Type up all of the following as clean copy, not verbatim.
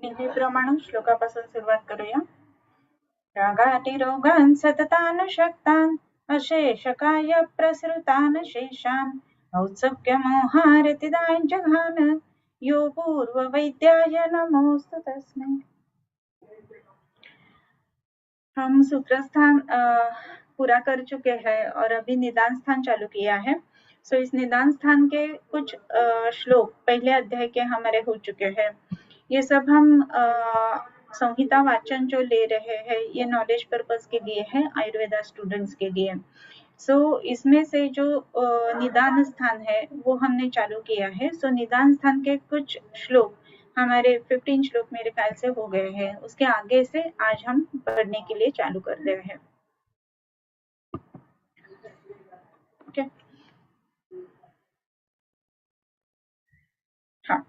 नेहमीप्रमाणे श्लोकापासून सुरुवात करूया. रागातिरोगान् सततानुशक्तान् अशेषकाय प्रसृतान् शेषान् औत्सुक्यमोहारतिदान् जघान यो पूर्ववैद्याय नमोस्तु तस्मै. हम सूत्र स्थान पूरा कर चुके हैं और अभी निदान स्थान चालू किया है. सो इस निदान स्थान के कुछ श्लोक पहले अध्याय के हमारे हो चुके हैं. ये सब हम संहिता वाचन जो ले रहे हैं ये नॉलेज पर्पस के लिए है, आयुर्वेदा स्टूडेंट्स के लिए. सो इसमें से जो निदान स्थान है वो हमने चालू किया है. सो निदान स्थान के कुछ श्लोक हमारे 15 श्लोक मेरे ख्याल से हो गए हैं. उसके आगे से आज हम पढ़ने के लिए चालू कर रहे हैं. ओके. हाँ,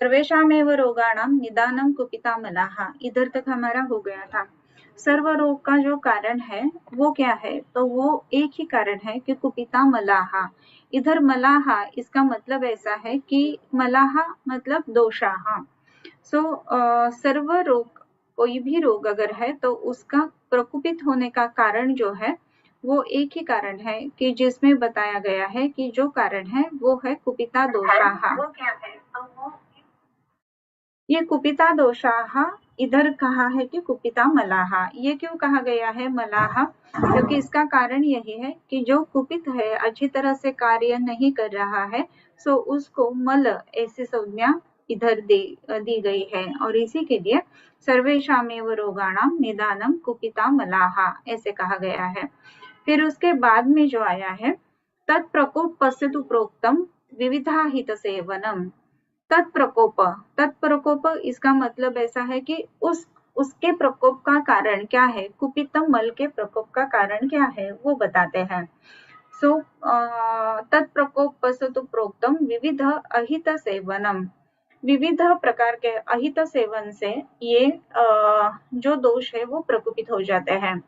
सर्वेषामेव रोगाणां निदानं कुपितामलाः, इधर तक हमारा हो गया था. सर्व रोग का जो कारण है वो क्या है, तो वो एक ही कारण है कि कुपिता मलाहा. इधर मलाहा इसका मतलब ऐसा है कि मलाहा मतलब दोषाहा. सो सर्व रोग, कोई भी रोग अगर है तो उसका प्रकुपित होने का कारण जो है वो एक ही कारण है कि जिसमें बताया गया है कि जो कारण है वो है कुपिता दोषाहा. वो क्या है, तो वो ये कुपिता दोषाहा इधर कहा है कि कुपिता मलाहा. ये क्यों कहा गया है मलाहा, क्योंकि इसका कारण यही है कि जो कुपित है, अच्छी तरह से कार्य नहीं कर रहा है, सो उसको मल ऐसी संज्ञा इधर दी गई है. और इसी के लिए सर्वेषामेव रोगाणां निदानं कुपिता मलाहा ऐसे कहा गया है. फिर उसके बाद में जो आया है तत्प्रकोप पश्यतु प्रोक्तम विविधा हित सेवनम. तत्प्रकोप इसका मतलब ऐसा है कि उसके प्रकोप का कारण क्या है, कुपितम मल के प्रकोप का कारण क्या है वो बताते हैं. सो तत्प्रकोप पश्यतु प्रोक्तम विविध अहित सेवनम. विविध प्रकार के अहित सेवन से ये जो दोष है वो प्रकोपित हो जाते हैं.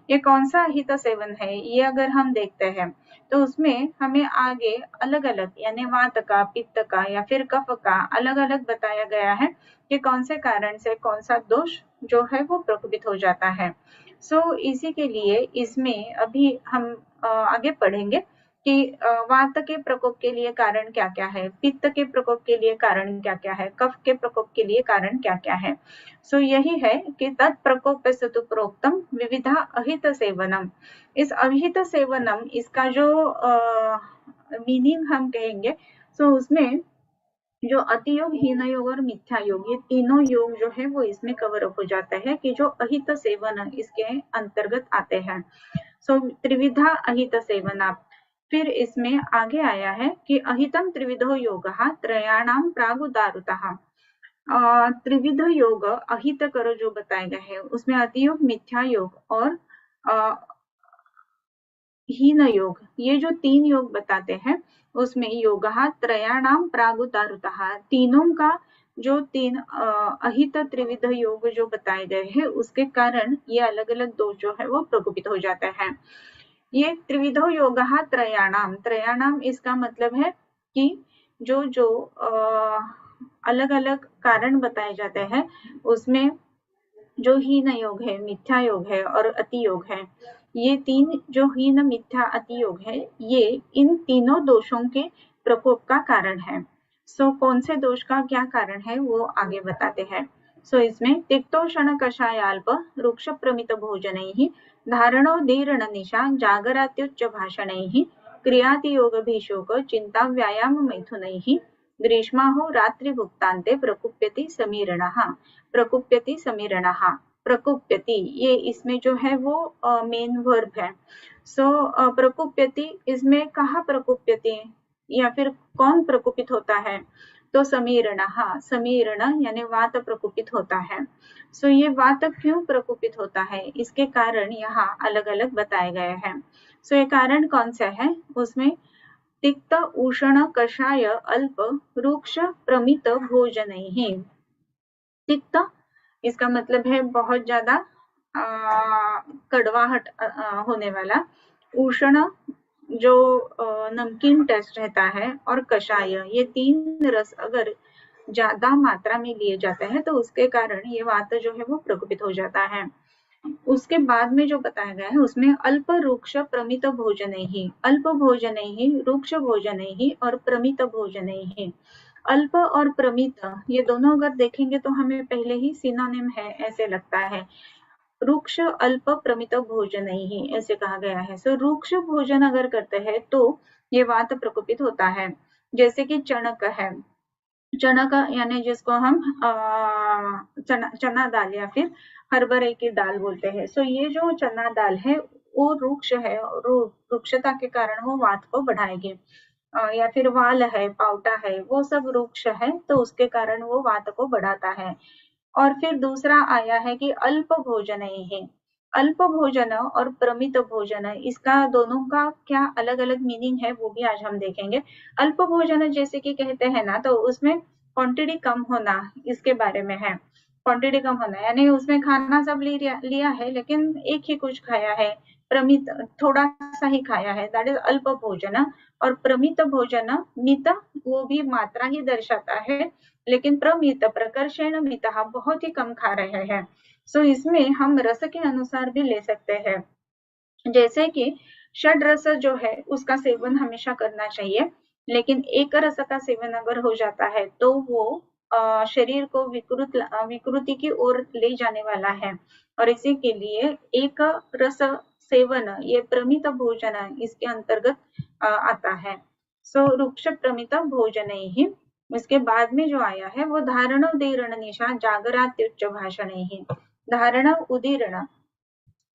ये कौन सा अहित सेवन है, ये अगर हम देखते हैं तो उसमें हमें आगे अलग अलग यानी वात का, पित्त का या फिर कफ का अलग अलग बताया गया है कि कौन से कारण से कौन सा दोष जो है वो प्रकोपित हो जाता है. सो इसी के लिए इसमें अभी हम आगे पढ़ेंगे कि वात के प्रकोप के लिए कारण क्या क्या है, पित्त के प्रकोप के लिए कारण क्या क्या है, कफ के प्रकोप के लिए कारण क्या क्या है. सो यही है कि तत्प्रकोप सतु प्रोक्तम विविधा अहित सेवनम. इस अहित सेवनम इसका जो मीनिंग हम कहेंगे, सो उसमें जो अतियोग, हीन योग और मिथ्या योग, ये तीनों योग जो है वो इसमें कवर अप हो जाता है कि जो अहित सेवन इसके अंतर्गत आते हैं. सो त्रिविधा अहित सेवना. फिर इसमें आगे आया है कि अहितम त्रिविधो योगः त्रयाणां प्रागुदारुतः. त्रिविध योग अहित करो जो बताए गए हैं उसमें अतियोग, मिथ्या योग और हीन योग, ये जो तीन योग बताते हैं उसमें योगः त्रयाणां प्रागुदारुतः, तीनों का जो तीन अहित त्रिविध योग जो बताए गए हैं उसके कारण ये अलग अलग दोष जो है वो प्रकोपित हो जाते हैं. ये त्रिविधो योगः त्रयाणां, त्रयाणां इसका मतलब है कि जो जो अलग अलग कारण बताए जाते हैं उसमें जो हीन योग है, मिथ्या योग है और अति योग है, ये तीन जो हीन, मिथ्या, अति योग है ये इन तीनों दोषों के प्रकोप का कारण है. सो कौन से दोष का क्या कारण है वो आगे बताते हैं. सो इसमें तिक्तोषण कषायाल्प रुक्ष प्रमित भोजनैः धारणोदीर्ण निशा जागरात्युच्च भाषणैः क्रियाति योग भीषोक चिंता व्यायाम मैथुनैः ग्रीष्माहो रात्रि भुक्तान्ते प्रकुप्यति समीरणः. प्रकुप्यति समीरणः, प्रकुप्यति ये इसमें जो है वो मेन वर्ब है. सो प्रकुप्यति इसमें कहाँ प्रकुप्यति या फिर कौन प्रकुपित होता है, तो समीरणः, समीरण यानी वात प्रकुपित होता है. सो ये वात क्यों प्रकुपित होता है इसके कारण यहाँ अलग अलग बताए गए हैं. सो ये कारण कौन सा है, उसमें तिक्त उष्ण कषाय अल्प रुक्ष प्रमित भोजनैः. तिक्त इसका मतलब है बहुत ज्यादा कड़वाहट होने वाला, उष्ण जो नमकीन टेस्ट रहता है और कषाय, ये तीन रस अगर ज्यादा मात्रा में लिए जाते हैं तो उसके कारण ये वात जो है वो प्रकोपित हो जाता है। उसके बाद में जो बताया गया है उसमें अल्प रुक्ष प्रमित भोजन ही, अल्प भोजन ही, रुक्ष भोजन ही और प्रमित भोजन ही। अल्प और प्रमित ये दोनों अगर देखेंगे तो हमें पहले ही सिनोनिम है ऐसे लगता है। रुक्ष अल्प प्रमित भोजन ही ऐसे कहा गया है। सो रुक्ष भोजन अगर करते हैं तो ये वात प्रकोपित होता है। जैसे कि चणक है, चणक यानी जिसको हम चना दाल या फिर हरभरे की दाल बोलते हैं। सो ये जो चना दाल है वो रुक्ष है और रुक्षता के कारण वो वात को बढ़ाएगी। या फिर वाल है, पावटा है, वो सब रुक्ष है तो उसके कारण वो वात को बढ़ाता है। और फिर दूसरा आया है कि अल्प भोजन है। अल्प भोजन और प्रमित भोजन, इसका दोनों का क्या अलग अलग मीनिंग है वो भी आज हम देखेंगे। अल्प भोजन जैसे कि कहते हैं ना तो उसमें क्वांटिटी कम होना इसके बारे में है। क्वांटिटी कम होना यानी उसमें खाना सब लिया है लेकिन एक ही कुछ खाया है, प्रमित थोड़ा सा ही खाया है, दैट इज अल्प भोजन। और प्रमित भोजन, मित वो भी मात्रा ही दर्शाता है लेकिन प्रमित प्रकर्षण मितः बहुत ही कम खा रहे हैं। सो इसमें हम रस के अनुसार भी ले सकते हैं। जैसे कि षड रस जो है उसका सेवन हमेशा करना चाहिए, लेकिन एक रस का सेवन अगर हो जाता है तो वो शरीर को विकृति की ओर ले जाने वाला है। और इसी के लिए एक रस सेवन ये प्रमित भोजन इसके अंतर्गत आता है। सो रुक्ष प्रमित भोजन ही। इसके बाद में जो आया है वो धारण उदीर्ण निशा जागरात्युच्च भाषण ही। धारण उदीर्ण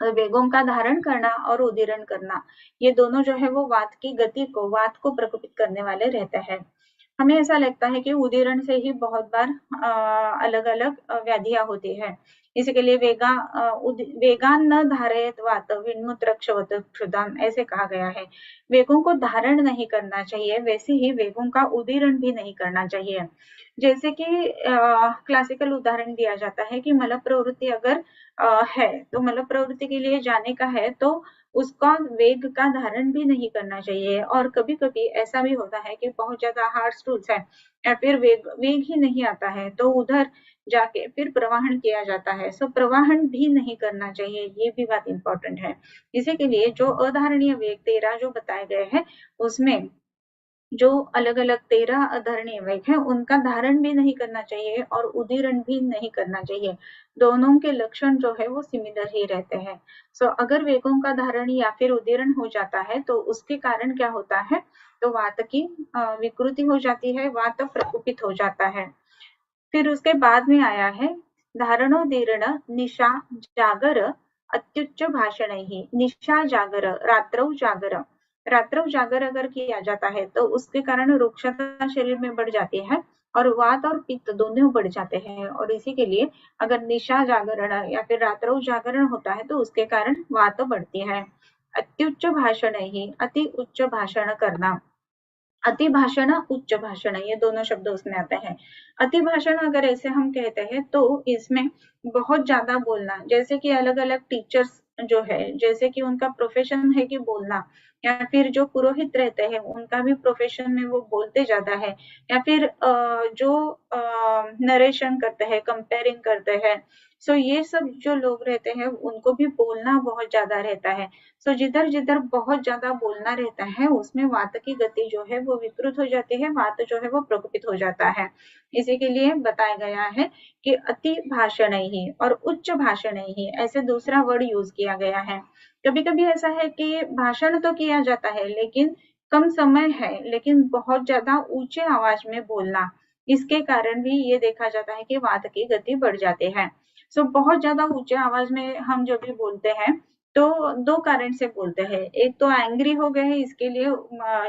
वेगों का धारण करना और उदीरण करना, ये दोनों जो है वो वात की गति को, वात को प्रकोपित करने वाले रहते हैं। हमें ऐसा लगता है कि उदीरण से ही बहुत बार अलग अलग व्याधियां होती है। इसके लिए वेगान न धारयत वात विन्मुत्र क्षवत क्षुधाम ऐसे कहा गया है। वेगों को धारण नहीं करना चाहिए, वैसे ही वेगों का उदीरण भी नहीं करना चाहिए। जैसे कि क्लासिकल उदाहरण दिया जाता है कि मल प्रवृत्ति अगर है तो मल प्रवृत्ति के लिए जाने का है तो उसका वेग का धारण भी नहीं करना चाहिए। और कभी कभी ऐसा भी होता है कि बहुत ज्यादा हार्ड स्टूल्स है या फिर वेग ही नहीं आता है तो उधर जाके फिर प्रवाहन किया जाता है। सो प्रवाहन भी नहीं करना चाहिए, ये भी बात इंपॉर्टेंट है। इसी के लिए जो अधारणीय वेग 13 जो बताए गए हैं उसमें जो अलग अलग 13 अधारणीय वेग है उनका धारण भी नहीं करना चाहिए और उदीरण भी नहीं करना चाहिए। दोनों के लक्षण जो है वो सिमिलर ही रहते हैं। सो अगर वेगों का धारण या फिर उदीरण हो जाता है तो उसके कारण क्या होता है, तो वात की विकृति हो जाती है, वात प्रकोपित हो जाता है। फिर उसके बाद में आया है धारणोदीर्ण निशा जागर अत्युच्च भाषण ही। निशा जागर, रात्रौ जागर, रात्रौ जागर अगर किया जाता है तो उसके कारण रुक्षता शरीर में बढ़ जाती है और वात और पित्त दोनों बढ़ जाते हैं। और इसी के लिए अगर निशा जागरण या फिर रात्रौ जागरण होता है तो उसके कारण वात बढ़ती है। अत्युच्च भाषण ही, अति उच्च भाषण करना। अति भाषण, उच्च भाषण, ये दोनों शब्द उसमें आते हैं। अति भाषण अगर ऐसे हम कहते हैं तो इसमें बहुत ज्यादा बोलना, जैसे कि अलग अलग टीचर्स जो है जैसे कि उनका प्रोफेशन है कि बोलना, या फिर जो पुरोहित रहते हैं उनका भी प्रोफेशन में वो बोलते ज्यादा है, या फिर जो नरेशन करते हैं, कंपेयरिंग करते हैं। सो ये सब जो लोग रहते हैं उनको भी बोलना बहुत ज्यादा रहता है। सो जिधर जिधर बहुत ज्यादा बोलना रहता है उसमें वात की गति जो है वो विकृत हो जाती है, वात जो है वो प्रकोपित हो जाता है। इसी के लिए बताया गया है कि अति भाषण ही और उच्च भाषण ही ऐसे दूसरा वर्ड यूज किया गया है। कभी कभी ऐसा है कि भाषण तो किया जाता है लेकिन कम समय है, लेकिन बहुत ज्यादा ऊंचे आवाज में बोलना, इसके कारण भी ये देखा जाता है कि वात की गति बढ़ जाती है। सो बहुत ज्यादा ऊंचे आवाज में हम जब भी बोलते हैं तो दो कारण से बोलते हैं, एक तो एंग्री हो गए हैं इसके लिए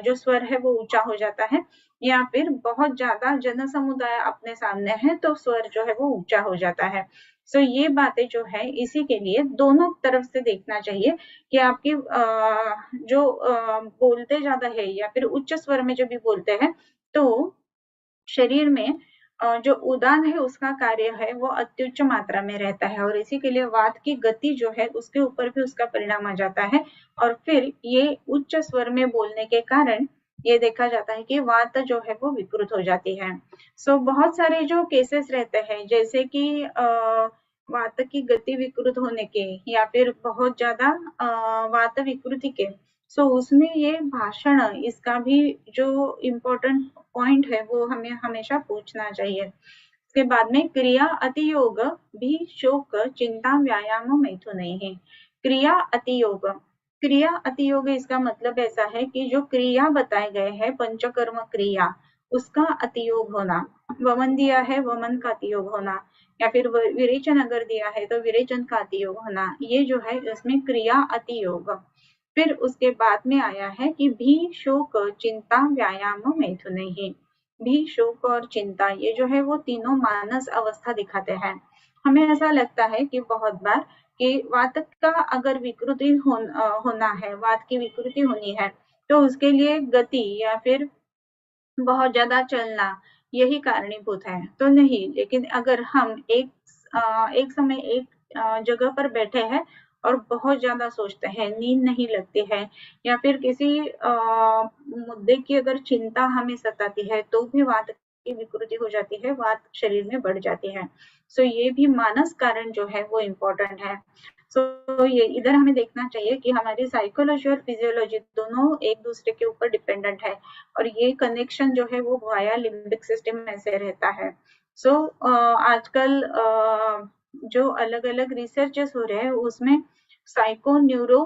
जो स्वर है वो ऊंचा हो जाता है, या फिर बहुत ज्यादा जन समुदाय अपने सामने है तो स्वर जो है वो ऊंचा हो जाता है। सो ये बातें जो है इसी के लिए दोनों तरफ से देखना चाहिए कि आपकी जो बोलते ज्यादा है या फिर उच्च स्वर में जब भी बोलते हैं तो शरीर में जो उदान है उसका कार्य है वो अत्युच्च मात्रा में रहता है और इसी के लिए वात की गति जो है उसके ऊपर भी उसका परिणाम आ जाता है। और फिर ये उच्च स्वर में बोलने के कारण ये देखा जाता है कि वात जो है वो विकृत हो जाती है। बहुत सारे जो केसेस रहते हैं, जैसे कि वात की गति विकृत होने के या फिर बहुत ज्यादा वात विकृति के, उसमें ये भाषण, इसका भी जो इम्पोर्टेंट पॉइंट है वो हमें हमेशा पूछना चाहिए। उसके बाद में क्रिया अतियोग भी शोक चिंता व्यायाम मैथुन है। क्रिया अतियोग, क्रिया अतियोग इसका मतलब ऐसा है कि जो क्रिया बताए गए हैं पंचकर्म क्रिया, उसका अतियोग होना। वमन दिया है, वमन का अतियोग होना, या फिर विरेचन अगर दिया है तो विरेचन का अतियोग होना, ये जो है इसमें क्रिया अतियोग। फिर उसके बाद में आया है कि भी शोक चिंता व्यायाम मैथुन ही। भी शोक और चिंता, ये जो है वो तीनों मानस अवस्था दिखाते हैं। हमें ऐसा लगता है कि बहुत बार कि वात का अगर विकृति होना है, वात की विकृति होनी है, तो उसके लिए गति या फिर बहुत ज्यादा चलना यही कारणीभूत है, तो नहीं। लेकिन अगर हम एक समय एक जगह पर बैठे हैं और बहुत ज्यादा सोचते हैं, नींद नहीं लगती है, या फिर किसी मुद्दे की अगर चिंता हमें सताती है, तो भी वात की विकृति हो जाती है, वात शरीर में बढ़ जाती है। ये भी मानस कारण जो है वो इम्पोर्टेंट है। ये इधर हमें देखना चाहिए कि हमारी साइकोलॉजी और फिजियोलॉजी दोनों एक दूसरे के ऊपर डिपेंडेंट है, और ये कनेक्शन जो है वो वाया लिम्बिक सिस्टम में से रहता है। आजकल जो अलग अलग रिसर्चेस हो रहे हैं उसमें साइको न्यूरो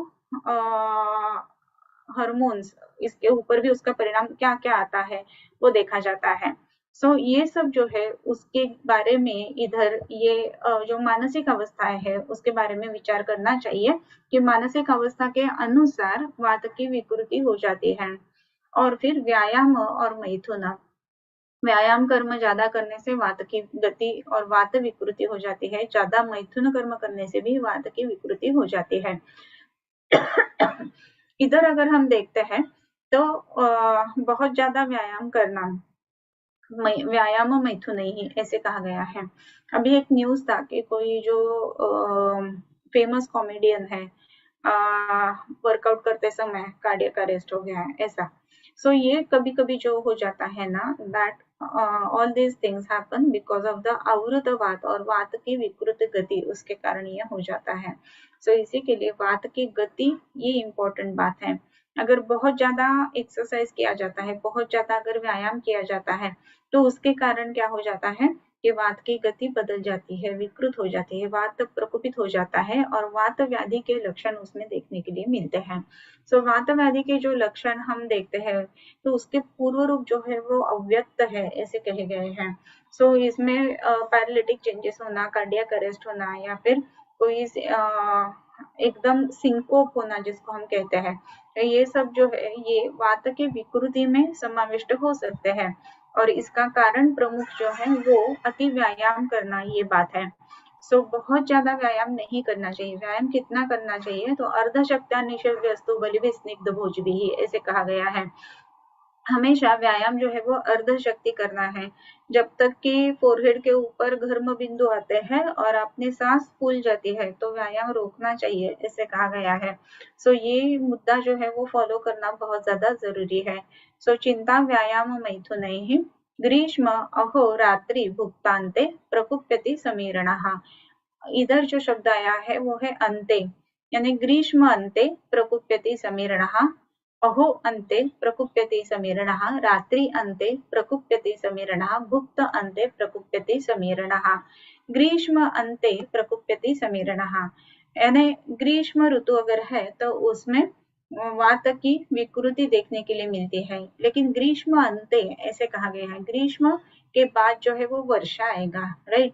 हार्मोन्स, इसके ऊपर भी उसका परिणाम क्या क्या आता है वो देखा जाता है। ये सब जो है उसके बारे में इधर ये जो मानसिक अवस्थाएं है उसके बारे में विचार करना चाहिए कि मानसिक अवस्था के अनुसार वात की विकृति हो जाती है। और फिर व्यायाम और मैथुन, व्यायाम कर्म ज्यादा करने से वात की गति और वात विकृति हो जाती है, ज्यादा मैथुन कर्म करने से भी वात की विकृति हो जाती है। इधर अगर हम देखते हैं तो बहुत ज्यादा व्यायाम करना व्यायाम मैथुन ही ऐसे कहा गया है। अभी एक न्यूज था कि कोई जो फेमस कॉमेडियन है, वर्कआउट करते समय कार्डियक अरेस्ट हो गया है, ऐसा। ये कभी कभी जो हो जाता है ना, that all these things happen because of the आवृत वात, और वात की विकृत गति, उसके कारण ये हो जाता है। इसी के लिए वात की गति ये इम्पोर्टेंट बात है। अगर बहुत ज्यादा एक्सरसाइज किया जाता है, बहुत ज्यादा अगर व्यायाम किया जाता है, तो उसके कारण क्या हो जाता है कि वात की गति बदल जाती है, विकृत हो जाती है, वात प्रकोपित हो जाता है, और वात व्याधि के लक्षण उसमें देखने के लिए मिलते हैं। वात व्याधि के जो लक्षण हम देखते हैं, तो उसके पूर्व रूप जो है वो अव्यक्त है ऐसे कहे गए हैं। इसमें पैरालिटिक चेंजेस होना, कार्डियक अरेस्ट होना, या फिर कोई एकदम सिंकोप होना जिसको हम कहते हैं, ये सब जो है ये वात के विकृति में समाविष्ट हो सकते हैं। और इसका कारण प्रमुख जो है वो अति व्यायाम करना, ये बात है। बहुत ज्यादा व्यायाम नहीं करना चाहिए। व्यायाम कितना करना चाहिए, तो अर्धशक्त्यानिशव्यस्तु बलिभिः स्निग्ध भोजभिः ऐसे कहा गया है। हमेशा व्यायाम जो है वो अर्ध शक्ति करना है, जब तक कि फोरहेड के ऊपर घर्म बिंदु आते हैं और अपनी सांस फूल जाती है, तो व्यायाम रोकना चाहिए ऐसे कहा गया है। ये मुद्दा जो है वो फॉलो करना बहुत ज्यादा जरूरी है। चिंता व्यायाम मैथुनैः ग्रीष्म अहो रात्रि भुक्तान्ते प्रकुप्यति समीरणः। इधर जो शब्द आया है वो है अन्ते, यानी ग्रीष्म अन्ते प्रकुप्यति समीरणः, अहो अन्ते प्रकुप्यति समीरणः, रात्रि अन्ते प्रकुप्यति समीरणः, भुक्त अन्ते प्रकुप्यति समीरणः। ग्रीष्म अन्ते प्रकुप्यति समीरणः, यानी ग्रीष्म ऋतु अगर है तो उसमें वात की विकृति देखने के लिए मिलती है। लेकिन ग्रीष्म अन्ते ऐसे कहा गया है, ग्रीष्म के बाद जो है वो वर्षा आएगा, राइट।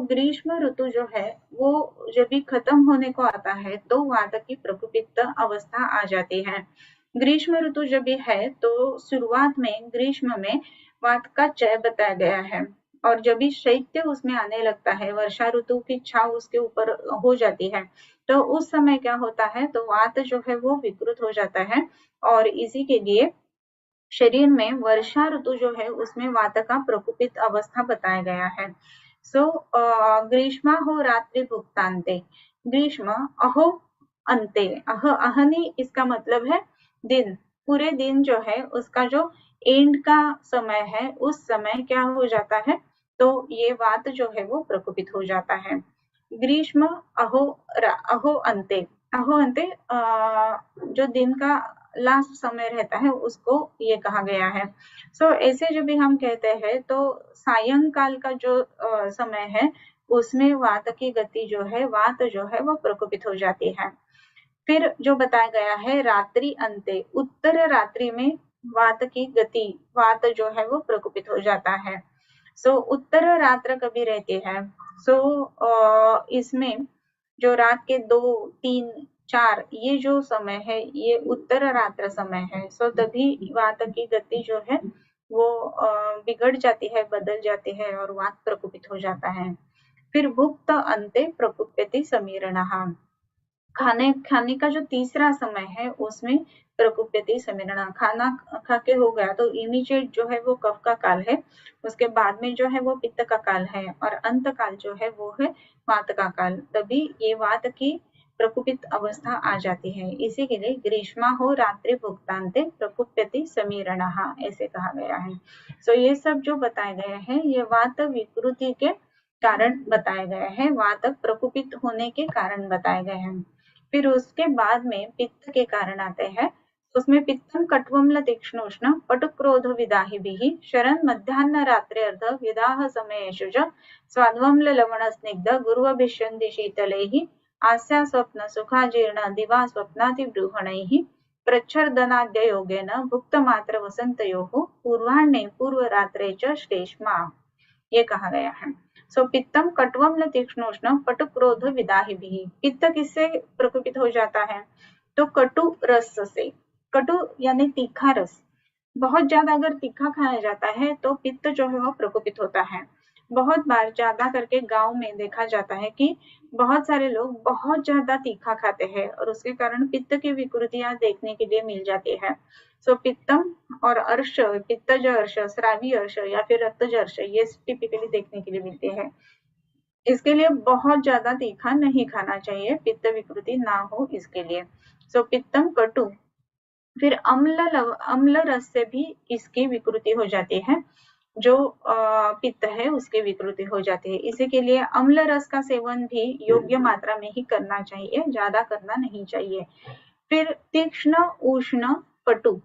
ग्रीष्म ऋतु जो है वो जब भी खत्म होने को आता है तो वात की प्रकोपित अवस्था आ जाती है। ग्रीष्म ऋतु जब भी है तो शुरुआत में ग्रीष्म में वात का क्षय बताया गया है, और जब भी शैत्य उसमें आने लगता है, वर्षा ऋतु की छाव उसके ऊपर हो जाती है, तो उस समय क्या होता है, तो वात जो है वो विकृत हो जाता है। और इसी के लिए शरीर में वर्षा ऋतु जो है उसमें वात का प्रकोपित अवस्था बताया गया है। ग्रीष्मा हो रात्रि भुक्तान्ते, ग्रीष्म अहो अंते, अहनी इसका मतलब है दिन, पूरे दिन जो है उसका जो एंड का समय है उस समय क्या हो जाता है, तो ये वात जो है वो प्रकोपित हो जाता है। ग्रीष्म अहो अहो अंते, अहो अंते जो दिन का लास्ट समय रहता है उसको ये कहा गया है। ऐसे जब भी हम कहते हैं तो सायंकाल का जो समय है उसमें वात की गति जो है, वात जो है वो प्रकोपित हो जाती है। फिर जो बताया गया है रात्रि अंते, उत्तर रात्रि में वात की गति, वात जो है वो प्रकोपित हो जाता है। उत्तर रात्र कभी रहती है, इसमें जो रात के 2, 3, 4 ये जो समय है ये उत्तर रात्र समय है। तभी वात की गति जो है वो बिगड़ जाती है, बदल जाती है और वात प्रकोपित हो जाता है। फिर भुक्त अंते प्रकुप्यति समीरणः, खाने का जो तीसरा समय है उसमें प्रकुप्यति समीरणः, खाना खा के हो गया तो इमीडिएट जो है वो कफ का काल है, उसके बाद में जो है वो पित्त का काल है और अंत काल जो है वो है वात का काल, तभी ये वात की प्रकुपित अवस्था आ जाती है। इसी के लिए ग्रीष्मा हो रात्रि भुक्तांते प्रकुप्यति समीरणः ऐसे कहा गया है। ये सब जो बताए गए हैं ये वात विकृति के कारण बताए गए हैं, वात प्रकुपित होने के कारण बताए गए हैं। फिर उसके बाद में पित्त के कारण आते हैं। उसमें पित्तम कट्वम्ल तीक्ष्णोष्ण पटुक्रोध विदाहिभिः शरण मध्याह्न रात्र्यर्ध विदाह समयेषु च स्वाध्वम्ल लवण स्निग्ध गुरुवभिष्यन्ति शीतलैः आस्या स्वप्न सुखाजीर्ण दिवा स्वप्नातिबृहणैः प्रच्छर्दनाद्य योगेन भुक्तमात्र वसन्तयोः पूर्वाह्णे पूर्वरात्रे च श्लेष्मा, ये कहा गया है। पित्तम कट्वम्ल तीक्ष्णोष्ण पटुक्रोध विदाहिभिः, पित्त किससे प्रकोपित हो जाता है, तो कटु रस से, कटु यानी तीखा रस, बहुत ज्यादा अगर तीखा खाया जाता है तो पित्त जो है वो प्रकोपित होता है। बहुत बार ज्यादा करके गांव में देखा जाता है कि बहुत सारे लोग बहुत ज्यादा तीखा खाते हैं और उसके कारण पित्त की विकृतियां देखने के लिए मिल जाती है। पित्तम और अर्श, पित्तज अर्श, स्रावी अर्श या फिर रक्तज अर्श ये टिपिकली देखने के लिए मिलते हैं। इसके लिए बहुत ज्यादा तीखा नहीं खाना चाहिए, पित्त विकृति ना हो इसके लिए। पित्तम कटु, फिर अम्ल रस से भी इसकी विकृति हो जाती है, जो पित्त है उसकी विकृति हो जाती है। इसी के लिए अम्ल रस का सेवन भी योग्य मात्रा में ही करना चाहिए, ज्यादा करना नहीं चाहिए। फिर तीक्ष्ण उष्ण कटु,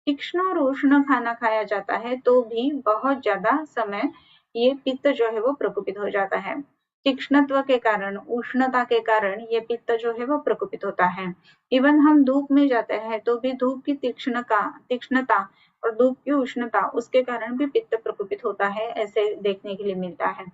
तीक्ष्ण और उष्ण खाना खाया जाता है तो भी बहुत ज्यादा समय ये पित्त जो है वो प्रकोपित हो जाता है। तीक्ष्णत्व के कारण, उष्णता के कारण ये पित्त जो है वो प्रकोपित होता है। इवन हम धूप में जाते हैं तो भी धूप की तीक्ष्णता और धूप की उष्णता उसके कारण भी पित्त प्रकोपित होता है, ऐसे देखने के लिए मिलता है।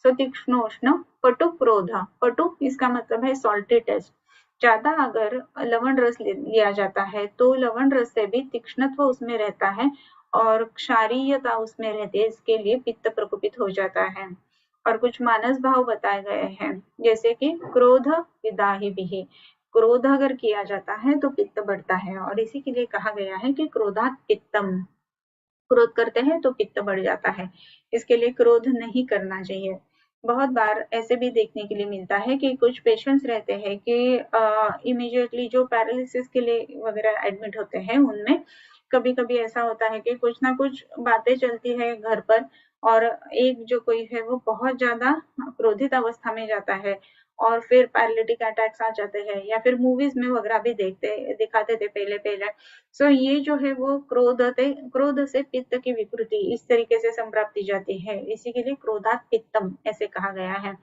तीक्ष्ण उष्ण पटु क्रोध, पटु इसका मतलब है सॉल्टी टेस्ट, ज्यादा अगर लवण रस लिया जाता है तो लवण रस से भी तीक्ष्णत्व उसमें रहता है और क्षारीयता उसमें रहती है, इसके लिए पित्त प्रकोपित हो जाता है। और कुछ मानस भाव बताए गए हैं, जैसे कि क्रोध विदाहिभिः, क्रोध अगर किया जाता है तो पित्त बढ़ता है और इसी के लिए कहा गया है कि क्रोधात पित्तम, क्रोध करते हैं तो पित्त बढ़ जाता है, इसके लिए क्रोध नहीं करना चाहिए। बहुत बार ऐसे भी देखने के लिए मिलता है कि कुछ पेशेंट्स रहते हैं कि इमीडिएटली जो पैरालिसिस के लिए वगैरह एडमिट होते हैं उनमें कभी कभी ऐसा होता है कि कुछ ना कुछ बातें चलती है घर पर और एक जो कोई है वो बहुत ज्यादा क्रोधित अवस्था में जाता है और फिर पैरालिटिक अटैक्स आ जाते हैं, या फिर मूवीज में वगैरह भी दिखाते थे पहले पहले। ये जो है वो क्रोध से पित्त की विकृति इस तरीके से संप्राप्ति जाती है, इसी के लिए क्रोधात पित्तम ऐसे कहा गया है।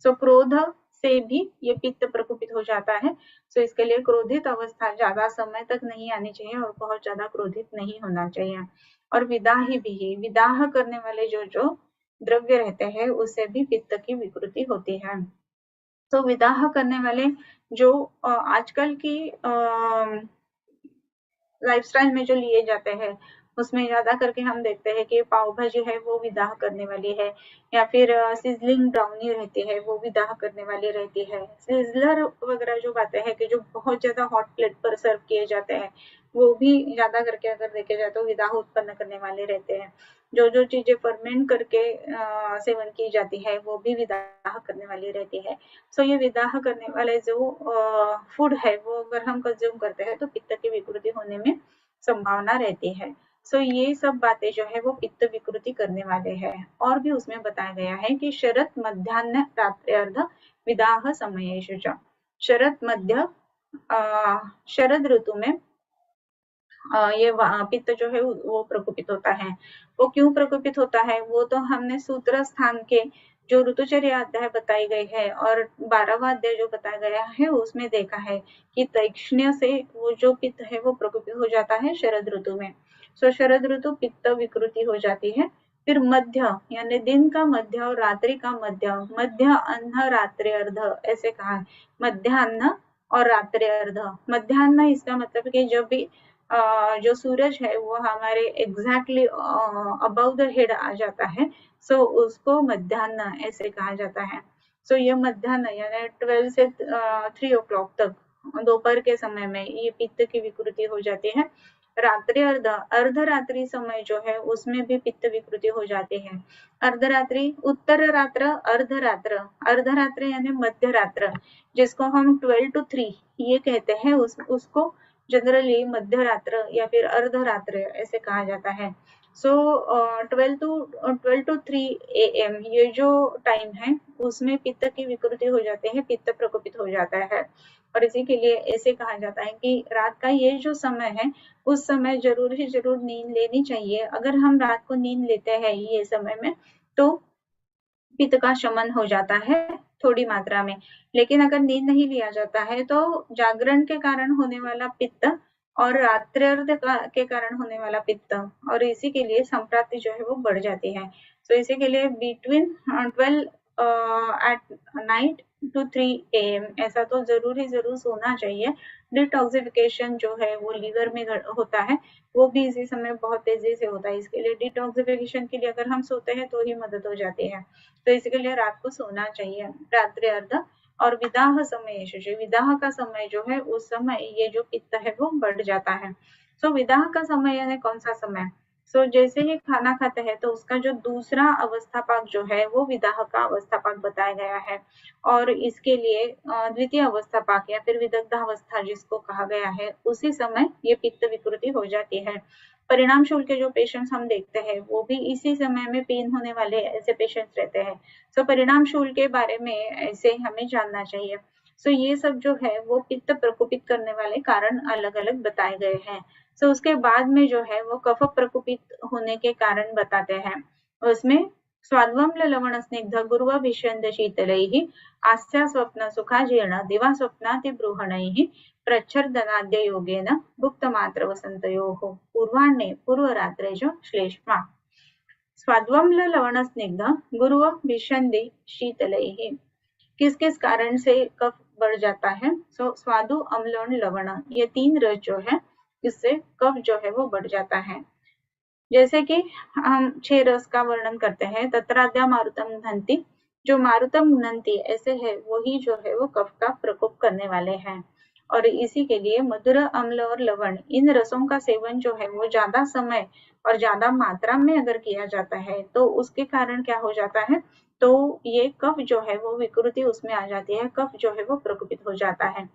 क्रोध से भी ये पित्त प्रकोपित हो जाता है, इसके लिए क्रोधित अवस्था ज्यादा समय तक नहीं आनी चाहिए और बहुत ज्यादा क्रोधित नहीं होना चाहिए। और विदाही भी, विदाह करने वाले जो द्रव्य रहते हैं उससे भी पित्त की विकृति होती है। विदाह करने वाले जो आजकल की लाइफस्टाइल में जो लिए जाते हैं उसमें ज्यादा करके हम देखते हैं कि पाव भाजी है वो विदाह करने वाली है, या फिर सिजलिंग ब्राउनी रहती है वो विदाह करने वाली रहती है। सिजलर वगैरह जो बातें हैं कि जो बहुत ज्यादा हॉट प्लेट पर सर्व किए जाते हैं वो भी ज्यादा करके अगर देखे जाए तो विदाह उत्पन्न करने वाले रहते हैं। जो चीजें फर्मेंट करके सेवन की जाती है वो भी विदाह करने वाली रहती है। ये विदाह करने वाले जो फूड है वो अगर हम कंज्यूम करते हैं तो पित्त की विकृति होने में संभावना रहती है। सो ये सब बातें जो है वो पित्त विकृति करने वाले हैं। और भी उसमें बताया गया है कि शरत मध्याह्न रात्र्यर्ध विदाह समयेषु च। शरत मध्य शरद ऋतु में ये पित्त जो है वो प्रकोपित होता है। वो क्यों प्रकोपित होता है वो तो हमने सूत्र स्थान के जो ऋतुचर्या अध्याय बताई गई है और 12वां अध्याय जो बताया गया है उसमें देखा है कि तैक्ष्ण्य से वो जो पित्त है वो प्रकोपित हो जाता है शरद ऋतु में। सो शरद ऋतु पित्त विकृति हो जाती है। फिर मध्य यानी दिन का मध्य और रात्रि का मध्य, मध्य अन्न रात्रि अर्ध ऐसे कहा है। मध्याह्न और रात्रि अर्ध। मध्याह्न इसका मतलब कि जब भी जो सूरज है वो हमारे एग्जैक्टली अबव द हेड आ जाता है, सो उसको मध्याह्न ऐसे कहा जाता है। सो ये मध्याह्न यानी 12 से 3 o'clock तक दोपहर के समय में ये पित्त की विकृति हो जाती है। रात्रि अर्धरात्रि समय जो है उसमें भी पित्त विकृति हो जाती है। अर्धरात्रि, उत्तर रात्र, अर्धरात्र, अर्धरात्र यानी मध्य रात्र जिसको हम 12 to 3 ये कहते हैं, उसको जनरली मध्य रात्र या फिर अर्धरात्र ऐसे कहा जाता है। सो 12 to 3 AM ये जो टाइम है उसमें पित्त की विकृति हो जाती है, पित्त प्रकोपित हो जाता है। और इसी के लिए ऐसे कहा जाता है कि रात का ये जो समय है उस समय जरूर ही जरूर नींद लेनी चाहिए। अगर हम रात को नींद लेते हैं ये समय में तो पित्त का शमन हो जाता है थोड़ी मात्रा में। लेकिन अगर नींद नहीं लिया जाता है तो जागरण के कारण होने वाला पित्त और रात्र्यर्ध के कारण होने वाला पित्त और इसी के लिए संप्राप्ति जो है वो बढ़ जाती है। तो इसी के लिए between 12 at night to 3 AM ऐसा तो जरूर ही जरूर सोना चाहिए। डिटॉक्सिफिकेशन जो है वो लीवर में होता है वो भी इसी समय बहुत तेजी से होता है। इसके लिए डिटॉक्सिफिकेशन के लिए अगर हम सोते हैं तो ही मदद हो जाती है। तो इसके लिए रात को सोना चाहिए। रात्रि अर्ध और विदाह समय, विदाह का समय जो है उस समय ये जो पित्त है वो बढ़ जाता है। सो विदाह का समय यानी कौन सा समय? सो जैसे ही खाना खाते हैं तो उसका जो दूसरा अवस्थापाक जो है वो विदाह का अवस्थापाक बताया गया है। और इसके लिए द्वितीय अवस्थापाक या फिर विदग्धावस्था जिसको कहा गया है उसी समय ये पित्त विकृति हो जाती है। परिणाम शूल के जो पेशेंट्स हम देखते हैं वो भी इसी समय में पेन होने वाले ऐसे पेशेंट्स रहते हैं। सो परिणाम शूल के बारे में ऐसे हमें जानना चाहिए। सो ये सब जो है वो पित्त प्रकोपित करने वाले कारण अलग अलग बताए गए हैं। सो उसके बाद में जो है वो कफ प्रकोपित होने के कारण बताते हैं। उसमें स्वाद्वम्ल लवण स्निग्ध गुर्व विषंद शीतलैः आस्या स्वप्न सुखाजीर्ण दिवा स्वप्नातिबृहणैः प्रच्छर्दनाद्य योगेन भुक्तमात्र वसंतयोः पूर्वाह्णे पूर्वरात्रे च श्लेष्मा। स्वाद्वम्ल लवण स्निग्ध गुर्व विषंदी शीतलैः किस किस कारण से कफ बढ़ जाता है? सो स्वादु, अम्ल और लवण ये 3 रस जो है इससे कफ जो है वो बढ़ जाता है। जैसे कि हम 6 रस का वर्णन करते हैं। तत्राद्या मारुतम घ्नन्ति, जो मारुतम घ्नन्ति ऐसे है वही जो है वो कफ का प्रकोप करने वाले हैं। और इसी के लिए मधुर, अम्ल और लवण इन रसों का सेवन जो है वो ज्यादा समय और ज्यादा मात्रा में अगर किया जाता है तो उसके कारण क्या हो जाता है, तो ये कफ जो है वो विकृति उसमें आ जाती है, कफ जो है वो प्रकोपित हो जाता है।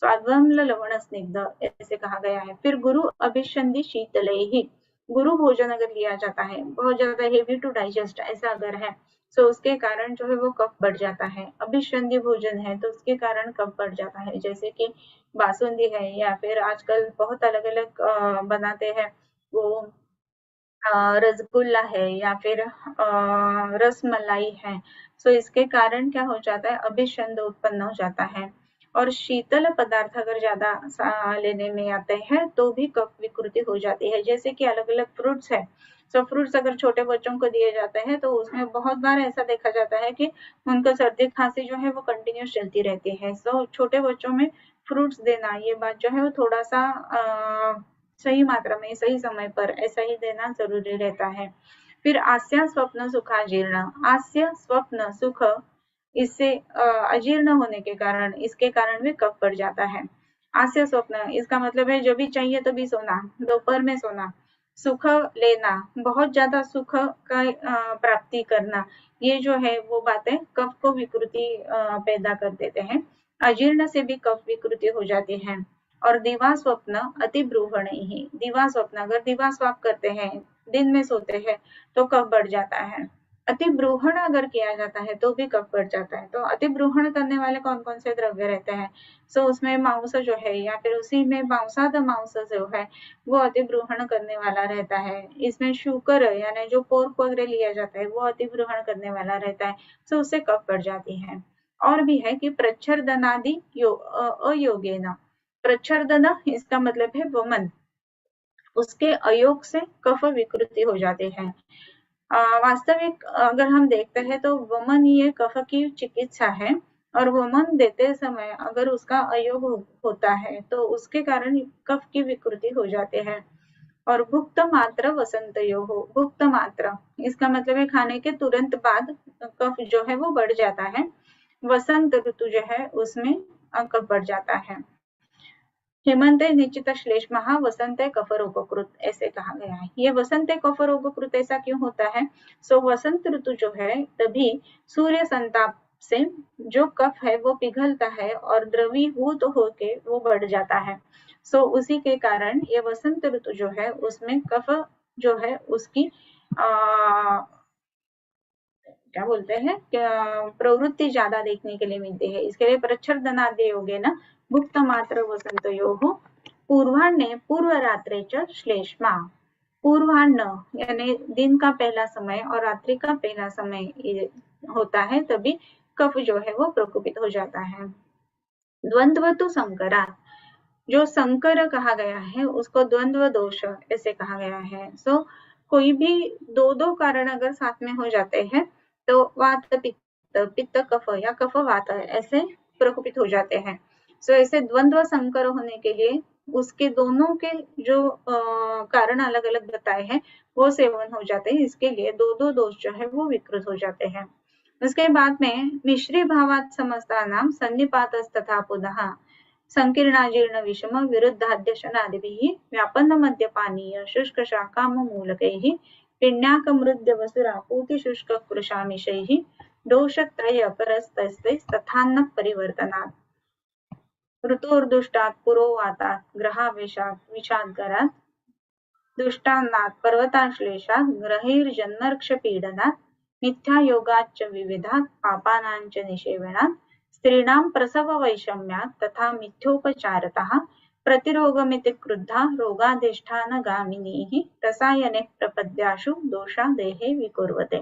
स्वाद्वम्ल लवण स्निग्ध ऐसे कहा गया है। फिर गुरु अभिषंदी शीतलैः, गुरु भोजन अगर लिया जाता है बहुत ज्यादा हेवी टू डाइजेस्ट ऐसा अगर है तो उसके कारण जो है वो कफ बढ़ जाता है। अभिसंधि भोजन है तो उसके कारण कफ बढ़ जाता है, जैसे कि बासुंदी है या फिर आजकल बहुत अलग अलग बनाते हैं वो रसगुल्ला है या फिर रस मलाई है। सो इसके कारण क्या हो जाता है, अभिसंध उत्पन्न हो जाता है। और शीतल पदार्थ अगर ज्यादा लेने में आते हैं तो भी कफ विकृति हो जाती है। जैसे कि अलग अलग फ्रूट्स है, सो फ्रूट्स अगर छोटे बच्चों को दिए जाते हैं तो उसमें बहुत बार ऐसा देखा जाता है कि उनको सर्दी खांसी जो है वो कंटिन्यूस चलती रहती है। सो छोटे बच्चों में फ्रूट्स देना ये बात जो है वो थोड़ा सा सही मात्रा में सही समय पर ऐसा ही देना जरूरी रहता है। फिर आस्या स्वप्न सुखाजीर्ण, आस्य स्वप्न सुख इससे अजीर्ण होने के कारण इसके कारण भी कफ बढ़ जाता है। आस्य स्वप्न इसका मतलब है जब भी चाहिए तभी सोना, दोपहर में सोना, सुख लेना, बहुत ज्यादा सुख का प्राप्ति करना, ये जो है वो बातें कफ को विकृति पैदा कर देते हैं। अजीर्ण से भी कफ विकृति हो जाती है। और दिवा स्वप्न अतिब्रूहणैहि, दिवा स्वप्न, अगर दिवा स्वाप करते हैं, दिन में सोते हैं तो कफ बढ़ जाता है। अतिब्रूहण अगर किया जाता है तो भी कफ बढ़ जाता है। तो अतिब्रूहण करने वाले कौन कौन से द्रव्य रहते हैं? सो उसमें मांस जो है या फिर उसी में मांसाद मांस जो है वो अतिब्रूहण करने वाला रहता है। इसमें शुकर यानी जो पोर्क वगैरह लिया जाता है वो अतिब्रूहण करने वाला रहता है। सो उससे कफ बढ़ जाती है। और भी है कि प्रच्छर्दनादि अयोगेन, प्रच्छर्दन इसका मतलब है वमन, उसके अयोग से कफ विकृति हो जाते हैं। वास्तविक अगर हम देखते हैं तो वमन ये कफ की चिकित्सा है, और वमन देते समय अगर उसका अयोग होता है तो उसके कारण कफ की विकृति हो जाते हैं। और भुक्त मात्र वसंतयो हो, भुक्त मात्र इसका मतलब है खाने के तुरंत बाद कफ जो है वो बढ़ जाता है। वसंत ऋतु जो है उसमें कफ बढ़ जाता है। हेमंते निश्चित श्लेष्म वसंते कफरोगकृत, ऐसे कहा गया है। ये वसंते कफरोगकृत ऐसा क्यों होता है? सो वसंत ऋतु जो है तभी सूर्य संताप से जो कफ है वो पिघलता है और द्रवीभूत होके वो बढ़ जाता है। सो उसी के कारण ये वसंत ऋतु जो है उसमें कफ जो है उसकी क्या बोलते हैं प्रवृत्ति ज्यादा देखने के लिए मिलती है। इसके लिए प्रच्छर्दनादि योगे न भुक्त मात्र वसंतयोः पूर्वाह्ने पूर्वरात्रे च श्लेष्मा, पूर्वाह्न यानी दिन का पहला समय और रात्रि का पहला समय होता है, तभी कफ जो है वो प्रकोपित हो जाता है। द्वंद्व तो संकरा, जो संकर कहा गया है उसको द्वंद्व दोष ऐसे कहा गया है। सो कोई भी दो दो कारण अगर साथ में हो जाते हैं तो वात पित्त, पित्त कफ या कफ वात ऐसे प्रकोपित हो जाते हैं। सो ऐसे द्वंद्व संकर होने के लिए उसके दोनों के जो कारण अलग अलग बताए हैं वो सेवन हो जाते हैं। इसके लिए दो दो दोष जो है वो विकृत हो जाते हैं। उसके बाद में मिश्री भावात समस्तानां सन्निपातस्तथा पुनः संकीर्णाजीर्ण विषम विरुद्धाद्यशनादिभिः व्यापन्न मद्यपानीय शुष्क शाकामूलकैः पिण्याकमृद्य वसुरापूति शुष्क कृशामिषैः दोषत्रय परस्तैस्तथान्न परिवर्तनात् ऋतोर्दुष्टात् पुरोवातात् ग्रहावेशात् विषाद्गरात् दुष्टान्नात् पर्वताश्लेषात् ग्रहैर्जन्मर्क्षपीडनात् मिथ्यायोगाच्च विविधात् पापानाञ्च निषेवणात् स्त्रीणां प्रसव वैषम्यात् तथा मिथ्योपचारतः प्रतिरोगमिति क्रुद्धा रोगाधिष्ठानगामिनीः रसायने प्रपद्याशु दोषा देहे विकुर्वते।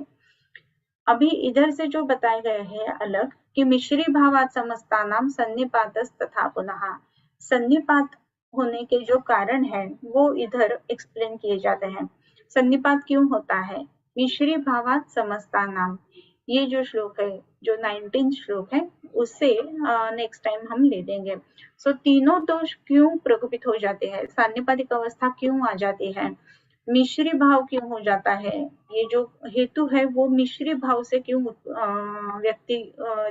अभी इधर से जो बताए गए हैं अलग कि मिश्री भावात समस्तानां सन्निपातस तथा पुनः, सन्निपात होने के जो कारण है वो इधर एक्सप्लेन किए जाते हैं। सन्निपात क्यों होता है? मिश्री भावात समस्तानां, ये जो श्लोक है जो 19 श्लोक है उससे नेक्स्ट टाइम हम ले लेंगे। सो तीनों दोष क्यों प्रकोपित हो जाते हैं, सान्निपातिक अवस्था क्यों आ जाती है, मिश्री भाव क्यों हो जाता है, ये जो हेतु है वो मिश्री भाव से क्यों व्यक्ति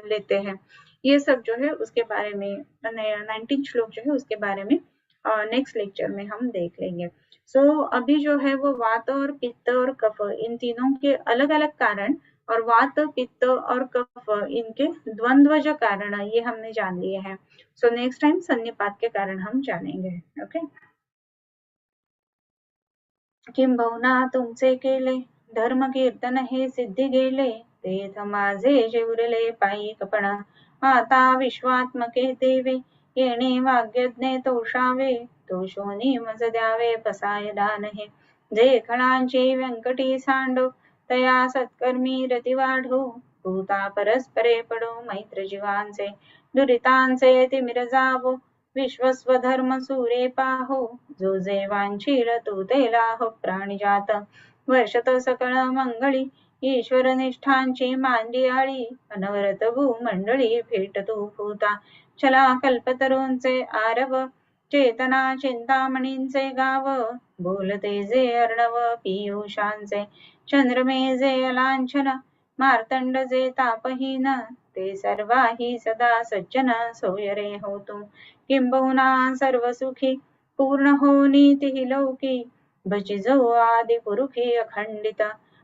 लेते हैं, ये सब जो है उसके बारे में 19 श्लोक जो है उसके बारे में नेक्स्ट लेक्चर में हम देख लेंगे। सो अभी जो है वो वात और पित्त और कफ इन तीनों के अलग अलग कारण और वात पित्त और कफ इनके द्वंद्वज कारण ये हमने जान लिए हैं। सो नेक्स्ट टाइम सन्निपात के कारण हम जानेंगे। ओके, किंबहुना तुमचे केले धर्म कीर्तन हे सिद्धी गेले, तेथ माझे जेवरले पायी कपण आता विश्वात्मके देवे, येणे वाग्यज्ञे तोषावे तोषोनी मज द्यावे पसाय दान हे, जे खणांची व्यंकटी सांडो तया सत्कर्मी रती वाढो, भूता परस्परे पडो मैत्र जीवांचे दुरितांचे तिमिर जावो, विश्वस्वधर्म सूरे पाहो जो जे वांछील तो ते लाहो, प्राणिजात वर्षत सकळ मंगळी ईश्वर निष्ठांची मांदियाळी, अनवरत भूमंडळी भेटतो भूता चला कल्पतरूंचे आरव, चेतना चिंतामणींचे गाव बोलते जे अर्णव पीयूषांचे, चंद्रमे जे अलांछन मार्तंड जे तापहीन, ते सर्वाही सदा सज्जन सोयरे होतु, किंबहुना सर्व सुखी पूर्ण होनी तिहि लौकी, भजिजो आदि पुरुखी अखंडित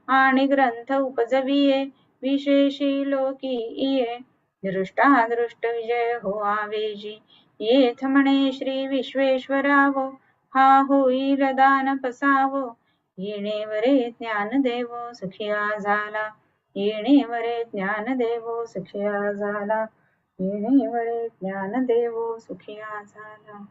आणि ग्रंथ उपजविये विशेषी लोकी इये, दृष्टा दृष्ट विजय हो आवेजी, येथ म्हणे श्री विश्वेश्वरावो, हा होईल दान पसावो. येणेवरे ज्ञानदेव सखिया झाला, येणेवरे ज्ञानदेव सखिया झाला, येणेवरे ज्ञानदेव सुखिया झाला.